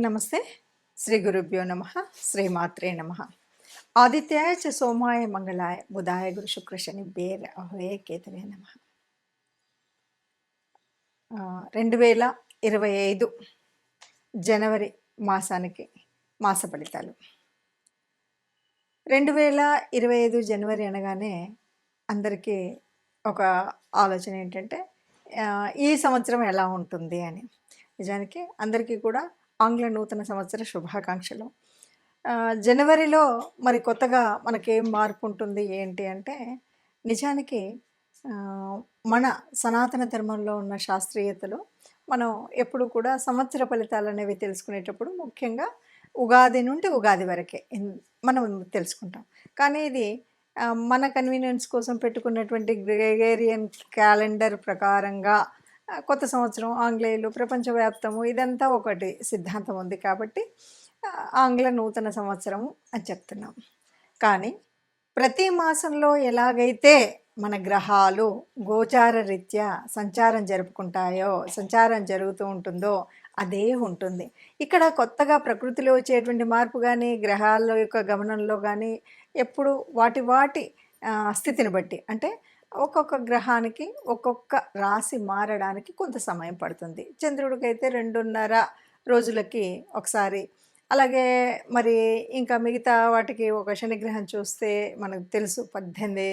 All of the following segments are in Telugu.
నమస్తే. శ్రీ గురుభ్యో నమః. శ్రీమాత్రే నమః. ఆదిత్యాయ చ సోమాయ మంగళాయ బుధాయ గురు శుక్ర శనిభ్యే రాహవే కేతవే నమః. 2025 జనవరి మాసానికి మాస ఫలితాలు. 2025 జనవరి అనగానే అందరికీ ఒక ఆలోచన ఏంటంటే ఈ సంవత్సరం ఎలా ఉంటుంది అని. నిజానికి అందరికీ కూడా ఆంగ్ల నూతన సంవత్సర శుభాకాంక్షలు. జనవరిలో మరి కొత్తగా మనకేం మార్పు ఉంటుంది ఏంటి అంటే, నిజానికి మన సనాతన ధర్మంలో ఉన్న శాస్త్రీయతలో మనం ఎప్పుడు కూడా సంవత్సర ఫలితాలు అనేవి తెలుసుకునేటప్పుడు ముఖ్యంగా ఉగాది నుండి ఉగాది వరకే మనం తెలుసుకుంటాం. కానీ ఇది మన కన్వీనియన్స్ కోసం పెట్టుకున్నటువంటి గ్రెగేరియన్ క్యాలెండర్ ప్రకారంగా కొత్త సంవత్సరం ఆంగ్లేయులు ప్రపంచవ్యాప్తము ఇదంతా ఒకటి సిద్ధాంతం ఉంది కాబట్టి ఆంగ్ల నూతన సంవత్సరం అని చెప్తున్నాం. కానీ ప్రతి మాసంలో ఎలాగైతే మన గ్రహాలు గోచార రీత్యా సంచారం జరుగుతూ ఉంటుందో అదే ఉంటుంది. ఇక్కడ కొత్తగా ప్రకృతిలో వచ్చేటువంటి మార్పు కానీ గ్రహాల యొక్క గమనంలో కానీ ఎప్పుడు వాటి స్థితిని బట్టి, అంటే ఒక్కొక్క గ్రహానికి ఒక్కొక్క రాశి మారడానికి కొంత సమయం పడుతుంది. చంద్రుడికైతే 2.5 రోజులకి ఒకసారి, అలాగే మరి ఇంకా మిగతా వాటికి ఒక శనిగ్రహం చూస్తే మనకు తెలుసు 18,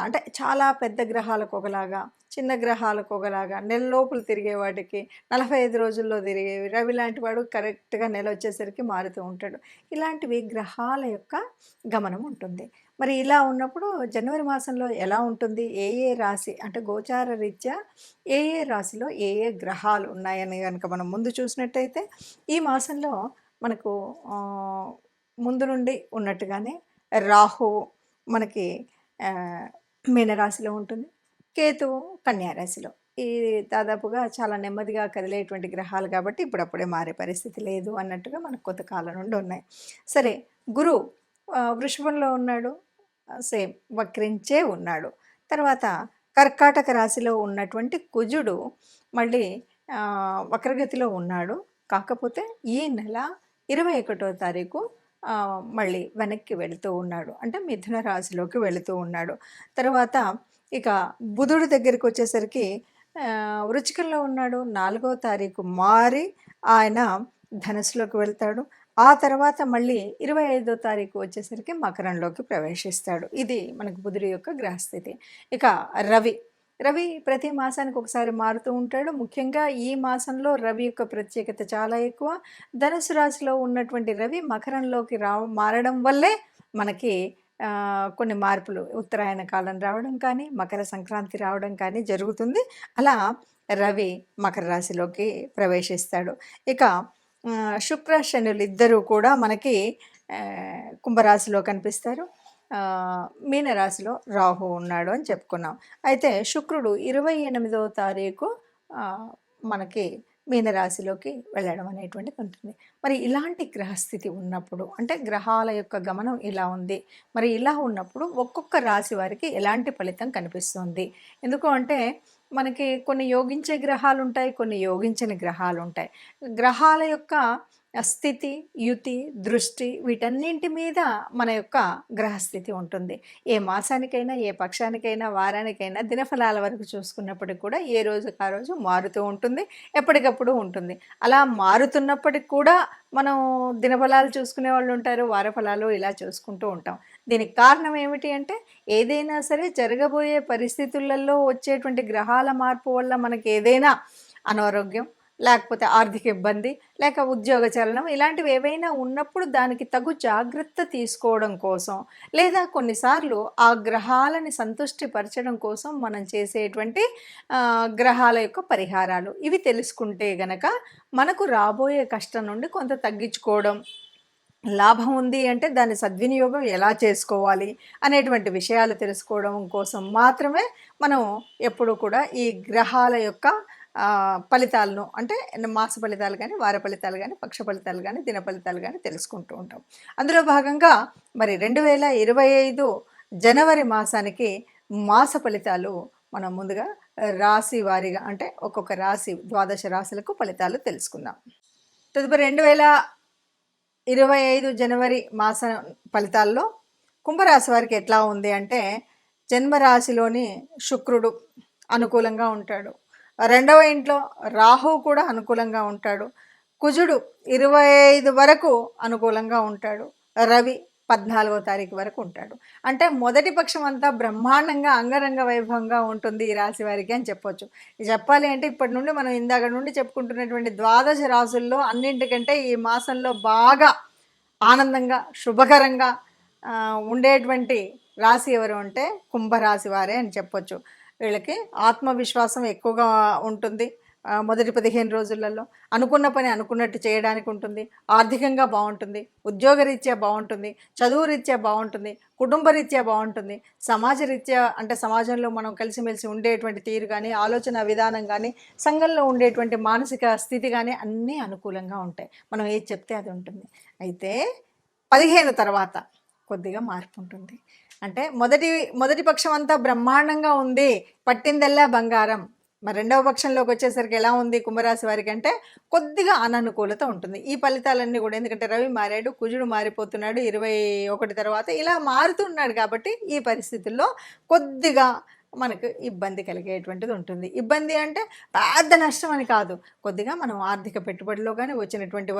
అంటే చాలా పెద్ద గ్రహాలకు ఒకలాగా, చిన్న గ్రహాలకు ఒకలాగా, నెల లోపల తిరిగే వాటికి 45 రోజుల్లో తిరిగేవి. రవి లాంటి వాడు కరెక్ట్గా నెల వచ్చేసరికి మారుతూ ఉంటాడు. ఇలాంటివి గ్రహాల యొక్క గమనం ఉంటుంది. మరి ఇలా ఉన్నప్పుడు జనవరి మాసంలో ఎలా ఉంటుంది, ఏ రాశి అంటే గోచార రీత్యా ఏ రాశిలో ఏ గ్రహాలు ఉన్నాయని కనుక మనం ముందు చూసినట్టయితే, ఈ మాసంలో మనకు ముందు నుండి ఉన్నట్టుగానే రాహువు మనకి మీనరాశిలో ఉంటుంది, కేతువు కన్యారాశిలో. ఈ దాదాపుగా చాలా నెమ్మదిగా కదిలేటువంటి గ్రహాలు కాబట్టి ఇప్పుడప్పుడే మారే పరిస్థితి లేదు అన్నట్టుగా మనకు కొంత కాలం నుండి ఉన్నాయి. సరే, గురువు వృషభంలో ఉన్నాడు, సేమ్ వక్రించే ఉన్నాడు. తర్వాత కర్కాటక రాశిలో ఉన్నటువంటి కుజుడు మళ్ళీ వక్రగతిలో ఉన్నాడు. కాకపోతే ఈ నెల 21వ తారీఖు మళ్ళీ వెనక్కి వెళుతూ ఉన్నాడు, అంటే మిథున రాశిలోకి వెళుతూ ఉన్నాడు. తర్వాత ఇక బుధుడి దగ్గరికి వచ్చేసరికి వృచ్చికంలో ఉన్నాడు, 4వ తారీఖు మారి ఆయన ధనుసులోకి వెళ్తాడు. ఆ తర్వాత మళ్ళీ 25వ తారీఖు వచ్చేసరికి మకరంలోకి ప్రవేశిస్తాడు. ఇది మనకు బుధుడి యొక్క గ్రహస్థితి. ఇక రవి ప్రతి మాసానికి ఒకసారి మారుతూ ఉంటాడు. ముఖ్యంగా ఈ మాసంలో రవి యొక్క ప్రత్యేకత చాలా ఎక్కువ. ధనుసు రాశిలో ఉన్నటువంటి రవి మకరంలోకి మారడం వల్లే మనకి కొన్ని మార్పులు, ఉత్తరాయణ కాలం రావడం కానీ మకర సంక్రాంతి రావడం కానీ జరుగుతుంది. అలా రవి మకర రాశిలోకి ప్రవేశిస్తాడు. ఇక శుక్ర శనులు ఇద్దరూ కూడా మనకి కుంభరాశిలో కనిపిస్తారు. మీనరాశిలో రాహు ఉన్నాడు అని చెప్పుకున్నాం. అయితే శుక్రుడు 28వ తారీఖు మనకి మీనరాశిలోకి వెళ్ళడం అనేటువంటిది ఉంటుంది. మరి ఇలాంటి గ్రహస్థితి ఉన్నప్పుడు, అంటే గ్రహాల యొక్క గమనం ఇలా ఉంది, మరి ఇలా ఉన్నప్పుడు ఒక్కొక్క రాశి వారికి ఎలాంటి ఫలితం కనిపిస్తుంది? ఎందుకు అంటే మనకి కొన్ని యోగించే గ్రహాలు ఉంటాయి, కొన్ని యోగించని గ్రహాలు ఉంటాయి. గ్రహాల యొక్క స్థితి, యుతి, దృష్టి వీటన్నింటి మీద మన యొక్క గ్రహస్థితి ఉంటుంది. ఏ మాసానికైనా, ఏ పక్షానికైనా, వారానికైనా దినఫలాల వరకు చూసుకున్నప్పటికి కూడా ఏ రోజుకి ఆ రోజు మారుతూ ఉంటుంది, ఎప్పటికప్పుడు ఉంటుంది. అలా మారుతున్నప్పటికి కూడా మనం దినఫలాలు చూసుకునే వాళ్ళు ఉంటారు, వారఫలాలు ఇలా చూసుకుంటూ ఉంటాం. దీనికి కారణం ఏమిటి అంటే, ఏదైనా సరే జరగబోయే పరిస్థితులలో వచ్చేటువంటి గ్రహాల మార్పు వల్ల మనకి ఏదైనా అనారోగ్యం, లేకపోతే ఆర్థిక ఇబ్బంది, లేక ఉద్యోగ చలనం ఇలాంటివి ఏవైనా ఉన్నప్పుడు దానికి తగు జాగ్రత్త తీసుకోవడం కోసం, లేదా కొన్నిసార్లు ఆ గ్రహాలని సంతుష్టిపరచడం కోసం మనం చేసేటువంటి గ్రహాల యొక్క పరిహారాలు ఇవి తెలుసుకుంటే గనక మనకు రాబోయే కష్టం నుండి కొంత తగ్గించుకోవడం, లాభం ఉంది అంటే దాని సద్వినియోగం ఎలా చేసుకోవాలి అనేటువంటి విషయాలు తెలుసుకోవడం కోసం మాత్రమే మనం ఎప్పుడు కూడా ఈ గ్రహాల యొక్క ఫలితాలను, అంటే మాస ఫలితాలు కానీ, వార ఫలితాలు కానీ, పక్ష ఫలితాలు కానీ, దిన ఫలితాలు కానీ తెలుసుకుంటూ ఉంటాం. అందులో భాగంగా మరి 2025 జనవరి మాసానికి మాస ఫలితాలు మనం ముందుగా రాశి వారీగా, అంటే ఒక్కొక్క రాశి 12 రాశులకు ఫలితాలు తెలుసుకుందాం. తదుపరి 2025 జనవరి మాస ఫలితాల్లో కుంభరాశి వారికి ఎట్లా ఉంది అంటే, జన్మరాశిలోని శుక్రుడు అనుకూలంగా ఉంటాడు. రెండవ ఇంట్లో రాహువు కూడా అనుకూలంగా ఉంటాడు. కుజుడు 25 వరకు అనుకూలంగా ఉంటాడు. రవి 14వ తారీఖు వరకు ఉంటాడు. అంటే మొదటి పక్షం అంతా బ్రహ్మాండంగా అంగరంగ వైభవంగా ఉంటుంది ఈ రాశి వారికి అని చెప్పొచ్చు. చెప్పాలి అంటే ఇప్పటి నుండి మనం ఇందాక నుండి చెప్పుకుంటున్నటువంటి ద్వాదశ రాశుల్లో అన్నింటికంటే ఈ మాసంలో బాగా ఆనందంగా శుభకరంగా ఉండేటువంటి రాశి ఎవరు అంటే కుంభరాశి వారే అని చెప్పొచ్చు. వీళ్ళకి ఆత్మవిశ్వాసం ఎక్కువగా ఉంటుంది. మొదటి 15 రోజులలో అనుకున్న పని అనుకున్నట్టు చేయడానికి ఉంటుంది. ఆర్థికంగా బాగుంటుంది, ఉద్యోగరీత్యా బాగుంటుంది, చదువు రీత్యా బాగుంటుంది, కుటుంబరీత్యా బాగుంటుంది, సమాజరీత్యా అంటే సమాజంలో మనం కలిసిమెలిసి ఉండేటువంటి తీరు కానీ, ఆలోచన విధానం కానీ, సంఘంలో ఉండేటువంటి మానసిక స్థితి కానీ అన్నీ అనుకూలంగా ఉంటాయి. మనం ఏది చెప్తే అది ఉంటుంది. అయితే 15 తర్వాత కొద్దిగా మార్పు ఉంటుంది. అంటే మొదటి పక్షం అంతా బ్రహ్మాండంగా ఉంది, పట్టిందల్లా బంగారం. మరి రెండవ పక్షంలోకి వచ్చేసరికి ఎలా ఉంది కుంభరాశి వారికి అంటే కొద్దిగా అననుకూలత ఉంటుంది. ఈ ఫలితాలన్నీ కూడా ఎందుకంటే రవి మారాడు, కుజుడు మారిపోతున్నాడు 21 తర్వాత ఇలా మారుతున్నాడు కాబట్టి ఈ పరిస్థితుల్లో కొద్దిగా మనకు ఇబ్బంది కలిగేటువంటిది ఉంటుంది. ఇబ్బంది అంటే పెద్ద నష్టం అని కాదు, కొద్దిగా మనం ఆర్థిక పెట్టుబడిలో కానీ వచ్చినటువంటి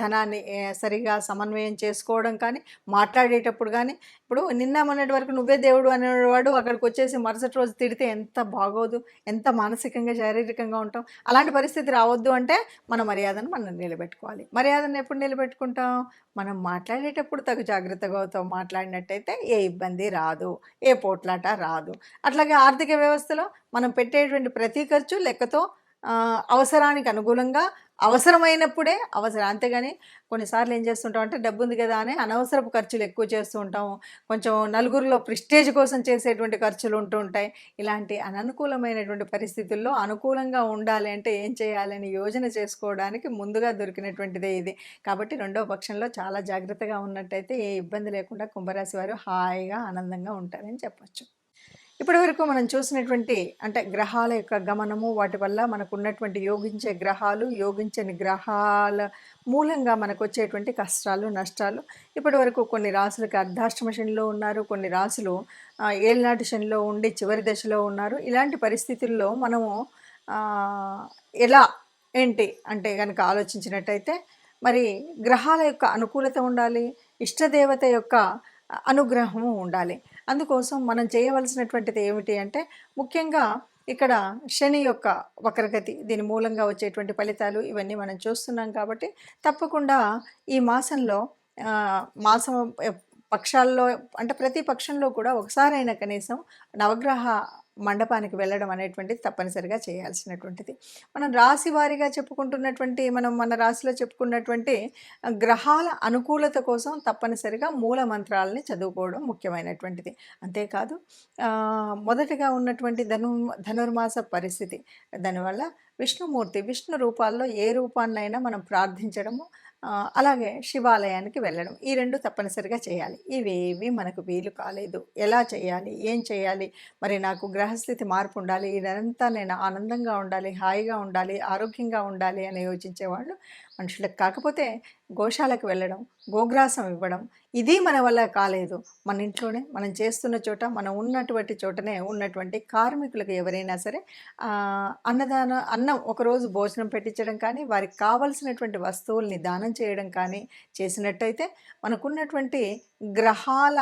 ధనాన్ని సరిగా సమన్వయం చేసుకోవడం కానీ, మాట్లాడేటప్పుడు కానీ, ఇప్పుడు నిన్న మొన్నటి వరకు నువ్వే దేవుడు అనేవాడు అక్కడికి వచ్చేసి మరుసటి రోజు తిడితే ఎంత బాగోదు, ఎంత మానసికంగా శారీరకంగా ఉంటాం. అలాంటి పరిస్థితి రావద్దు అంటే మన మర్యాదను మనం నిలబెట్టుకోవాలి. మర్యాదను ఎప్పుడు నిలబెట్టుకుంటాం? మనం మాట్లాడేటప్పుడు తగు జాగ్రత్తగా మాట్లాడినట్టయితే ఏ ఇబ్బంది రాదు, ఏ పోట్లాట రాదు. అట్లాగే ఆర్థిక వ్యవస్థలో మనం పెట్టేటువంటి ప్రతి ఖర్చు లెక్కతో అవసరానికి అనుగుణంగా అవసరమైనప్పుడే అంతేగాని కొన్నిసార్లు ఏం చేస్తుంటాం అంటే డబ్బు ఉంది కదా అని అనవసరపు ఖర్చులు ఎక్కువ చేస్తూ ఉంటాము. కొంచెం నలుగురిలో ప్రెస్టేజ్ కోసం చేసేటువంటి ఖర్చులు ఉంటూ ఉంటాయి. ఇలాంటి అననుకూలమైనటువంటి పరిస్థితుల్లో అనుకూలంగా ఉండాలి అంటే ఏం చేయాలని యోజన చేసుకోవడానికి ముందుగా దొరికినటువంటిదే ఇది. కాబట్టి రెండవ పక్షంలో చాలా జాగ్రత్తగా ఉన్నట్టయితే ఏ ఇబ్బంది లేకుండా కుంభరాశి వారు హాయిగా ఆనందంగా ఉంటారని చెప్పచ్చు. ఇప్పటి వరకు మనం చూసినటువంటి అంటే గ్రహాల యొక్క గమనము, వాటి వల్ల మనకు ఉన్నటువంటి యోగించే గ్రహాలు, యోగించని గ్రహాల మూలంగా మనకు వచ్చేటువంటి కష్టాలు, నష్టాలు. ఇప్పటి వరకు కొన్ని రాసులకి అర్ధాష్టమ శనిలో ఉన్నారు, కొన్ని రాసులు ఏళ్ళనాటి శనిలో ఉండి చివరి దశలో ఉన్నారు. ఇలాంటి పరిస్థితుల్లో మనము ఎలా ఏంటి అంటే కనుక ఆలోచించినట్టయితే మరి గ్రహాల యొక్క అనుకూలత ఉండాలి, ఇష్టదేవత యొక్క అనుగ్రహము ఉండాలి. అందుకోసం మనం చేయవలసినటువంటిది ఏమిటి అంటే ముఖ్యంగా ఇక్కడ శని యొక్క వక్రగతి, దీని మూలంగా వచ్చేటువంటి ఫలితాలు ఇవన్నీ మనం చూస్తున్నాం కాబట్టి తప్పకుండా ఈ మాసంలో మాసం పక్షాల్లో అంటే ప్రతి పక్షంలో కూడా ఒకసారైనా కనీసం నవగ్రహ మండపానికి వెళ్ళడం అనేటువంటిది తప్పనిసరిగా చేయాల్సినటువంటిది. మనం రాశి వారీగా చెప్పుకుంటున్నటువంటి మన రాశిలో చెప్పుకున్నటువంటి గ్రహాల అనుకూలత కోసం తప్పనిసరిగా మూల మంత్రాలని చదువుకోవడం ముఖ్యమైనటువంటిది. అంతేకాదు మొదటగా ఉన్నటువంటి ధనుర్మాస పరిస్థితి, దానివల్ల విష్ణుమూర్తి విష్ణు రూపాల్లో ఏ రూపాన్నైనా మనం ప్రార్థించడము, అలాగే శివాలయానికి వెళ్ళడం, ఈ రెండు తప్పనిసరిగా చేయాలి. ఇవేవి మనకు వీలు కాలేదు, ఎలా చేయాలి, ఏం చేయాలి, మరి నాకు గ్రహస్థితి మార్పు ఉండాలి, ఇదంతా నేను ఆనందంగా ఉండాలి, హాయిగా ఉండాలి, ఆరోగ్యంగా ఉండాలి అని యోచించేవాళ్ళు మనుషులకు. కాకపోతే గోశాలకు వెళ్ళడం, గోగ్రాసం ఇవ్వడం ఇది మన వల్ల కాలేదు. మన ఇంట్లోనే మనం చేస్తున్న చోట, మనం ఉన్నటువంటి చోటనే ఉన్నటువంటి కార్మికులకు ఎవరైనా సరే అన్నం ఒకరోజు భోజనం పెట్టించడం కానీ, వారికి కావలసినటువంటి వస్తువుల్ని దానం చేయడం కానీ చేసినట్టయితే మనకున్నటువంటి గ్రహాల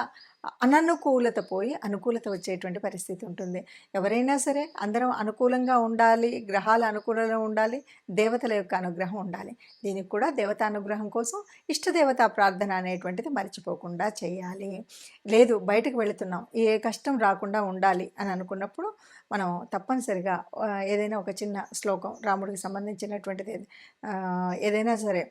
అననుకూలత పోయి అనుకూలత వచ్చేటువంటి పరిస్థితి ఉంటుంది. ఎవరైనా సరే అందరం అనుకూలంగా ఉండాలి, గ్రహాల అనుకూలంగా ఉండాలి, దేవతల యొక్క అనుగ్రహం ఉండాలి. దీనికి కూడా దేవతానుగ్రహం కోసం ఇష్టదేవతా ప్రార్థన అనేటువంటిది మర్చిపోకుండా చేయాలి. లేదు బయటకు వెళుతున్నాం, ఏ కష్టం రాకుండా ఉండాలి అని అనుకున్నప్పుడు మనం తప్పనిసరిగా ఏదైనా ఒక చిన్న శ్లోకం, రాముడికి సంబంధించినటువంటిది ఏదైనా సరే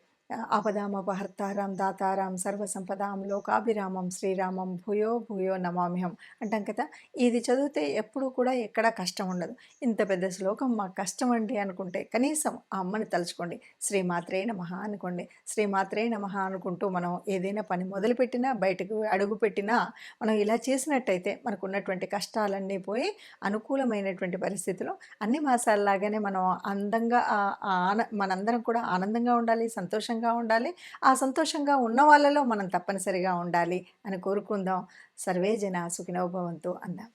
ఆపదామపహర్తారం దాతారం సర్వసంపదాం లోకాభిరామం శ్రీరామం భూయో భూయో నమామ్యహం అంటాం కదా. ఇది చదివితే ఎప్పుడూ కూడా ఎక్కడా కష్టం ఉండదు. ఇంత పెద్ద శ్లోకం మాకు కష్టం అండి అనుకుంటే కనీసం ఆ అమ్మని తలుచుకోండి, శ్రీమాత్రే నమః అనుకోండి. శ్రీమాత్రే నమః అనుకుంటూ మనం ఏదైనా పని మొదలుపెట్టినా, బయటకు అడుగుపెట్టినా మనం ఇలా చేసినట్టయితే మనకున్నటువంటి కష్టాలన్నీ పోయి అనుకూలమైనటువంటి పరిస్థితిలో అన్ని మాసాల్లాగానే మనం అందంగా మనందరం కూడా ఆనందంగా ఉండాలి, సంతోషంగా ఉండాలి. ఆ సంతోషంగా ఉన్న వాళ్ళలో మనం తప్పనిసరిగా ఉండాలి అని కోరుకుందాం. సర్వే జనా సుఖినో భవంతు అందాం.